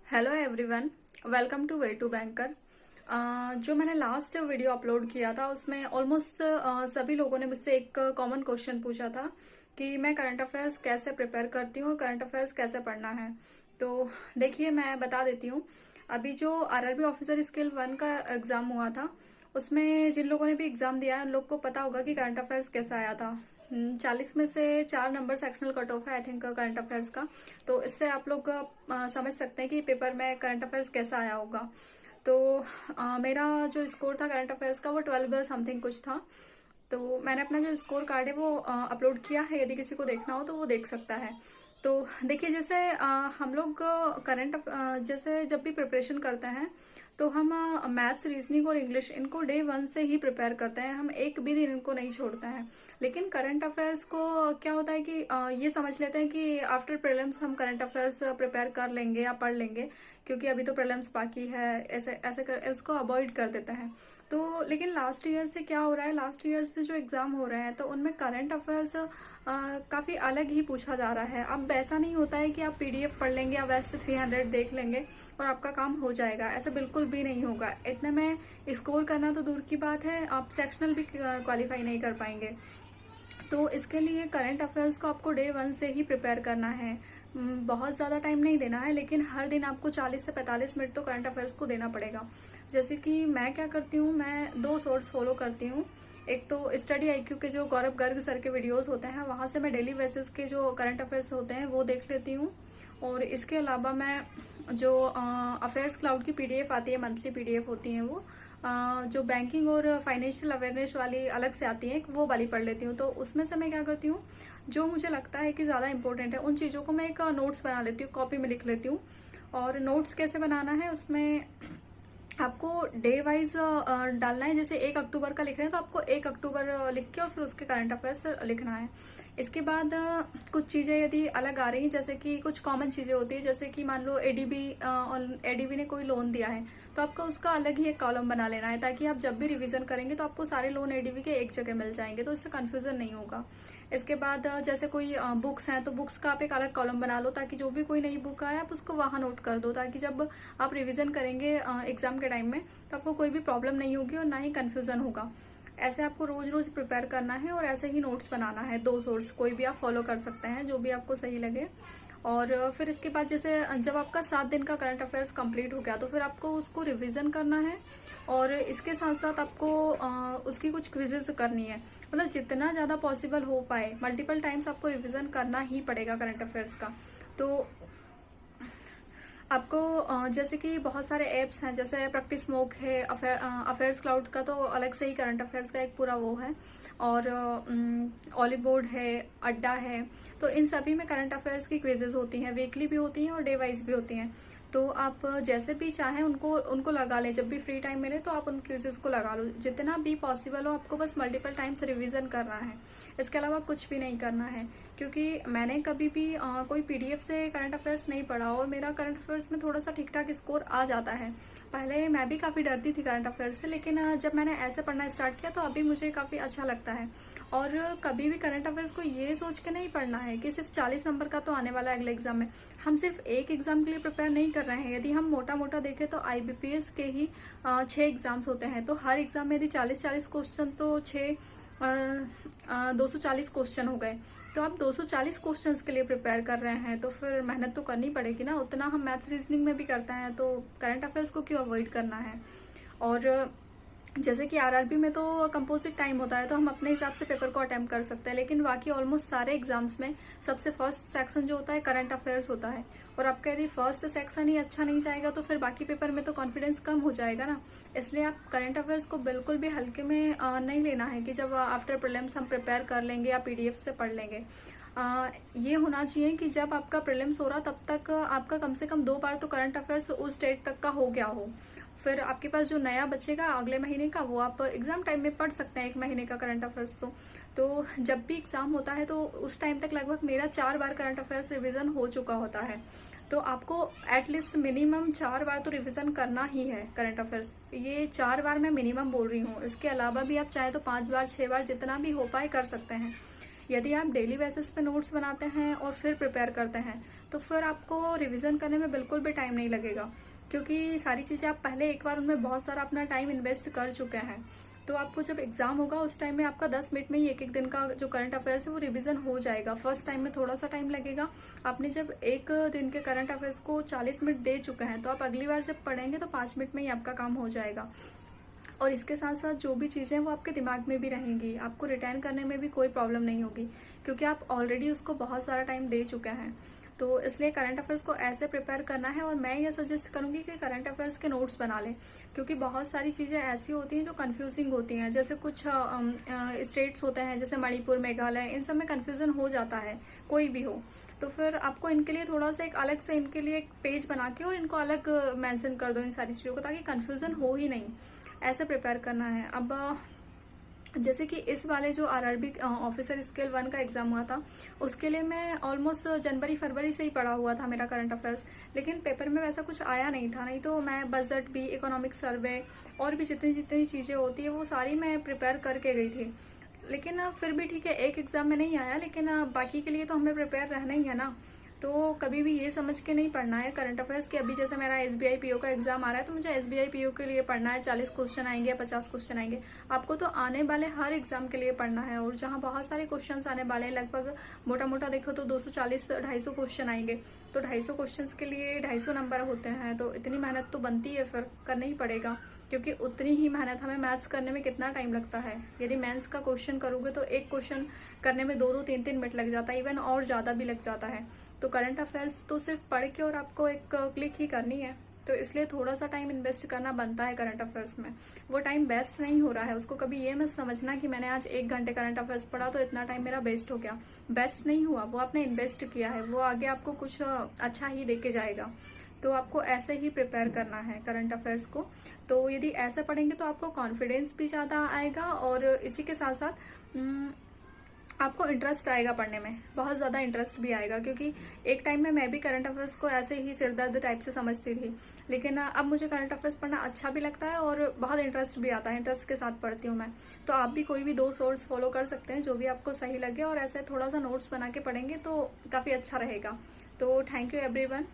Hello everyone, welcome to way to banker. जो मैंने last video upload किया था उसमें ऑलमोस्ट सभी लोगों ने मुझसे एक कॉमन क्वेश्चन पूछा था कि मैं करंट अफेयर्स कैसे प्रिपेयर करती हूँ और करंट अफेयर्स कैसे पढ़ना है। तो देखिए, मैं बता देती हूँ। अभी जो आरआरबी ऑफिसर स्किल 1 का एग्जाम हुआ था उसमें जिन लोगों ने भी एग्जाम दिया है उन लोग को पता होगा कि करंट अफेयर्स कैसा आया था। 40 में से 4 नंबर सेक्शनल कट ऑफ है आई थिंक करंट अफेयर्स का। तो इससे आप लोग समझ सकते हैं कि पेपर में करंट अफेयर्स कैसा आया होगा। तो मेरा जो स्कोर था करंट अफेयर्स का वो 12 समथिंग कुछ था। तो मैंने अपना जो स्कोर कार्ड है वो अपलोड किया है, यदि किसी को देखना हो तो वो देख सकता है। तो देखिए, जैसे हम लोग जैसे जब भी प्रिपरेशन करते हैं तो हम मैथ्स, रीजनिंग और इंग्लिश इनको डे 1 से ही प्रिपेयर करते हैं, हम एक भी दिन इनको नहीं छोड़ते हैं। लेकिन करंट अफेयर्स को क्या होता है कि ये समझ लेते हैं कि आफ्टर प्रीलिम्स हम करंट अफेयर्स प्रिपेयर कर लेंगे या पढ़ लेंगे, क्योंकि अभी तो प्रीलिम्स बाकी है, ऐसे ऐसे इसको अवॉइड कर देते हैं। तो लेकिन लास्ट ईयर से क्या हो रहा है, लास्ट ईयर से जो एग्जाम हो रहे हैं तो उनमें करंट अफेयर्स काफी अलग ही पूछा जा रहा है। अब ऐसा नहीं होता है कि आप पीडीएफ पढ़ लेंगे या वेस्ट 300 देख लेंगे और आपका काम हो जाएगा, ऐसा बिल्कुल भी नहीं होगा। इतने में स्कोर करना तो दूर की बात है, आप सेक्शनल भी क्वालिफाई नहीं कर पाएंगे। तो इसके लिए करंट अफेयर्स को आपको डे 1 से ही प्रिपेयर करना है। बहुत ज़्यादा टाइम नहीं देना है, लेकिन हर दिन आपको 40 से 45 मिनट तो करंट अफेयर्स को देना पड़ेगा। जैसे कि मैं क्या करती हूँ, मैं 2 सोर्स फॉलो करती हूँ। एक तो स्टडी आईक्यू के जो गौरव गर्ग सर के वीडियोस होते हैं, वहाँ से मैं डेली बेसिस के जो करंट अफेयर्स होते हैं वो देख लेती हूँ। और इसके अलावा मैं जो अफेयर्स क्लाउड की पीडीएफ आती है, मंथली पीडीएफ होती हैं वो, जो बैंकिंग और फाइनेंशियल अवेयरनेस वाली अलग से आती है वो वाली पढ़ लेती हूँ। तो उसमें से मैं क्या करती हूँ, जो मुझे लगता है कि ज़्यादा इंपॉर्टेंट है उन चीज़ों को मैं एक नोट्स बना लेती हूँ, कॉपी में लिख लेती हूँ। और नोट्स कैसे बनाना है, उसमें आपको डे वाइज डालना है। जैसे 1 अक्टूबर का लिख रहे हैं तो आपको 1 अक्टूबर लिख के और फिर उसके करंट अफेयर्स लिखना है। इसके बाद कुछ चीज़ें यदि अलग आ रही हैं, जैसे कि कुछ कॉमन चीज़ें होती है, जैसे कि मान लो एडीबी ने कोई लोन दिया है तो आपका उसका अलग ही एक कॉलम बना लेना है, ताकि आप जब भी रिवीजन करेंगे तो आपको सारे लोन एडीबी के एक जगह मिल जाएंगे, तो इससे कंफ्यूजन नहीं होगा। इसके बाद जैसे कोई बुक्स हैं तो बुक्स का आप एक अलग कॉलम बना लो, ताकि जो भी कोई नई बुक आए आप उसको वहां नोट कर दो, ताकि जब आप रिवीजन करेंगे एग्जाम के टाइम में तो आपको कोई भी प्रॉब्लम नहीं होगी और ना ही कंफ्यूजन होगा। ऐसे आपको रोज रोज प्रिपेयर करना है और ऐसे ही नोट्स बनाना है। 2 सोर्स कोई भी आप फॉलो कर सकते हैं, जो भी आपको सही लगे। और फिर इसके बाद जैसे जब आपका 7 दिन का करंट अफेयर्स कंप्लीट हो गया तो फिर आपको उसको रिवीजन करना है। और इसके साथ साथ आपको उसकी कुछ क्विजेज करनी है। मतलब जितना ज़्यादा पॉसिबल हो पाए मल्टीपल टाइम्स आपको रिवीजन करना ही पड़ेगा करंट अफेयर्स का। तो आपको जैसे कि बहुत सारे ऐप्स हैं, जैसे प्रैक्टिस मोक है, अफेयर्स क्लाउड का तो अलग से ही करंट अफेयर्स का एक पूरा वो है, और ऑलिव बोर्ड है, अड्डा है। तो इन सभी में करंट अफेयर्स की क्विजेज होती हैं, वीकली भी होती हैं और डे वाइज भी होती हैं। तो आप जैसे भी चाहें उनको उनको लगा लें, जब भी फ्री टाइम मिले तो आप उन क्विजेज को लगा लो। जितना भी पॉसिबल हो आपको बस मल्टीपल टाइम्स रिवीजन करना है, इसके अलावा कुछ भी नहीं करना है। क्योंकि मैंने कभी भी कोई पीडीएफ से करंट अफेयर्स नहीं पढ़ा और मेरा करंट अफेयर्स में थोड़ा सा ठीक ठाक स्कोर आ जाता है। पहले मैं भी काफ़ी डरती थी करंट अफेयर्स से, लेकिन जब मैंने ऐसे पढ़ना स्टार्ट किया तो अभी मुझे काफ़ी अच्छा लगता है। और कभी भी करंट अफेयर्स को ये सोच के नहीं पढ़ना है कि सिर्फ 40 नंबर का तो आने वाला है अगले एग्जाम में। हम सिर्फ एक एग्जाम के लिए प्रिपेयर नहीं कर रहे हैं। यदि हम मोटा मोटा देखें तो आईबीपीएस के ही 6 एग्जाम्स होते हैं, तो हर एग्जाम में यदि 40-40 क्वेश्चन तो 240 क्वेश्चन हो गए। तो आप 240 क्वेश्चंस के लिए प्रिपेयर कर रहे हैं तो फिर मेहनत तो करनी पड़ेगी ना। उतना हम मैथ्स रीजनिंग में भी करते हैं, तो करंट अफेयर्स को क्यों अवॉइड करना है। और जैसे कि आरआरबी में तो कंपोजिट टाइम होता है तो हम अपने हिसाब से पेपर को अटेम्प्ट कर सकते हैं, लेकिन बाकी ऑलमोस्ट सारे एग्जाम्स में सबसे फर्स्ट सेक्शन जो होता है करंट अफेयर्स होता है। और आपका यदि फर्स्ट सेक्शन ही अच्छा नहीं जाएगा तो फिर बाकी पेपर में तो कॉन्फिडेंस कम हो जाएगा ना। इसलिए आप करंट अफेयर्स को बिल्कुल भी हल्के में नहीं लेना है कि जब आफ्टर प्रीलिम्स हम प्रिपेयर कर लेंगे या पीडीएफ से पढ़ लेंगे। ये होना चाहिए कि जब आपका प्रीलिम्स हो रहा तब तक आपका कम से कम 2 बार तो करंट अफेयर्स उस डेट तक का हो गया हो। फिर आपके पास जो नया बचेगा अगले महीने का वो आप एग्जाम टाइम में पढ़ सकते हैं, 1 महीने का करंट अफेयर्स। तो जब भी एग्जाम होता है तो उस टाइम तक लगभग मेरा 4 बार करंट अफेयर्स रिवीजन हो चुका होता है। तो आपको एटलीस्ट मिनिमम 4 बार तो रिवीजन करना ही है करंट अफेयर्स। ये 4 बार मैं मिनिमम बोल रही हूँ, इसके अलावा भी आप चाहे तो 5 बार 6 बार जितना भी हो पाए कर सकते हैं। यदि आप डेली बेसिस पे नोट्स बनाते हैं और फिर प्रिपेयर करते हैं तो फिर आपको रिवीजन करने में बिल्कुल भी टाइम नहीं लगेगा, क्योंकि सारी चीज़ें आप पहले एक बार उनमें बहुत सारा अपना टाइम इन्वेस्ट कर चुके हैं। तो आपको जब एग्जाम होगा उस टाइम में आपका 10 मिनट में ही एक एक दिन का जो करंट अफेयर्स है वो रिवीजन हो जाएगा। फर्स्ट टाइम में थोड़ा सा टाइम लगेगा। आपने जब एक दिन के करंट अफेयर्स को 40 मिनट दे चुके हैं तो आप अगली बार जब पढ़ेंगे तो 5 मिनट में ही आपका काम हो जाएगा। और इसके साथ साथ जो भी चीज़ें हैं वो आपके दिमाग में भी रहेंगी, आपको रिटेन करने में भी कोई प्रॉब्लम नहीं होगी, क्योंकि आप ऑलरेडी उसको बहुत सारा टाइम दे चुके हैं। तो इसलिए करंट अफेयर्स को ऐसे प्रिपेयर करना है। और मैं ये सजेस्ट करूंगी कि करंट अफेयर्स के नोट्स बना लें, क्योंकि बहुत सारी चीज़ें ऐसी होती हैं जो कंफ्यूजिंग होती हैं। जैसे कुछ स्टेट्स होते हैं जैसे मणिपुर, मेघालय, इन सब में कंफ्यूजन हो जाता है, कोई भी हो। तो फिर आपको इनके लिए थोड़ा सा एक अलग से इनके लिए एक पेज बना के और इनको अलग मेंशन कर दो इन सारी चीज़ों को, ताकि कंफ्यूजन हो ही नहीं। ऐसे प्रिपेयर करना है। अब जैसे कि इस वाले जो आरआरबी ऑफिसर स्केल 1 का एग्जाम हुआ था उसके लिए मैं ऑलमोस्ट जनवरी फरवरी से ही पढ़ा हुआ था मेरा करंट अफेयर्स, लेकिन पेपर में वैसा कुछ आया नहीं था। नहीं तो मैं बजट भी, इकोनॉमिक सर्वे और भी जितनी जितनी चीज़ें होती है वो सारी मैं प्रिपेयर करके गई थी। लेकिन फिर भी ठीक है, एक एग्जाम में नहीं आया, लेकिन बाकी के लिए तो हमें प्रिपेयर रहना ही है ना। तो कभी भी ये समझ के नहीं पढ़ना है करंट अफेयर्स कि अभी जैसे मेरा एसबीआई पीओ का एग्जाम आ रहा है तो मुझे एसबीआई पीओ के लिए पढ़ना है, 40 क्वेश्चन आएंगे या 50 क्वेश्चन आएंगे। आपको तो आने वाले हर एग्जाम के लिए पढ़ना है, और जहाँ बहुत सारे क्वेश्चंस आने वाले हैं, लगभग मोटा मोटा देखो तो 240-250 क्वेश्चन आएंगे। तो 250 क्वेश्चन के लिए 250 नंबर होते हैं, तो इतनी मेहनत तो बनती है, फिर करना ही पड़ेगा। क्योंकि उतनी ही मेहनत हमें मैथ्स करने में कितना टाइम लगता है, यदि मैथ्स का क्वेश्चन करोगे तो एक क्वेश्चन करने में 2-2, 3-3 मिनट लग जाता है, इवन और ज़्यादा भी लग जाता है। तो करंट अफेयर्स तो सिर्फ पढ़ के और आपको एक क्लिक ही करनी है, तो इसलिए थोड़ा सा टाइम इन्वेस्ट करना बनता है करंट अफेयर्स में। वो टाइम वेस्ट नहीं हो रहा है, उसको कभी ये मत समझना कि मैंने आज 1 घंटे करंट अफेयर्स पढ़ा तो इतना टाइम मेरा वेस्ट हो गया। बेस्ट नहीं हुआ, वो आपने इन्वेस्ट किया है, वो आगे आपको कुछ अच्छा ही दे के जाएगा। तो आपको ऐसे ही प्रिपेयर करना है करंट अफेयर्स को। तो यदि ऐसे पढ़ेंगे तो आपको कॉन्फिडेंस भी ज़्यादा आएगा, और इसी के साथ साथ आपको इंटरेस्ट आएगा पढ़ने में, बहुत ज़्यादा इंटरेस्ट भी आएगा। क्योंकि एक टाइम में मैं भी करंट अफेयर्स को ऐसे ही सिरदर्द टाइप से समझती थी, लेकिन अब मुझे करंट अफेयर्स पढ़ना अच्छा भी लगता है और बहुत इंटरेस्ट भी आता है, इंटरेस्ट के साथ पढ़ती हूँ मैं। तो आप भी कोई भी 2 सोर्स फॉलो कर सकते हैं जो भी आपको सही लगे, और ऐसे थोड़ा सा नोट्स बना के पढ़ेंगे तो काफ़ी अच्छा रहेगा। तो थैंक यू एवरीवन।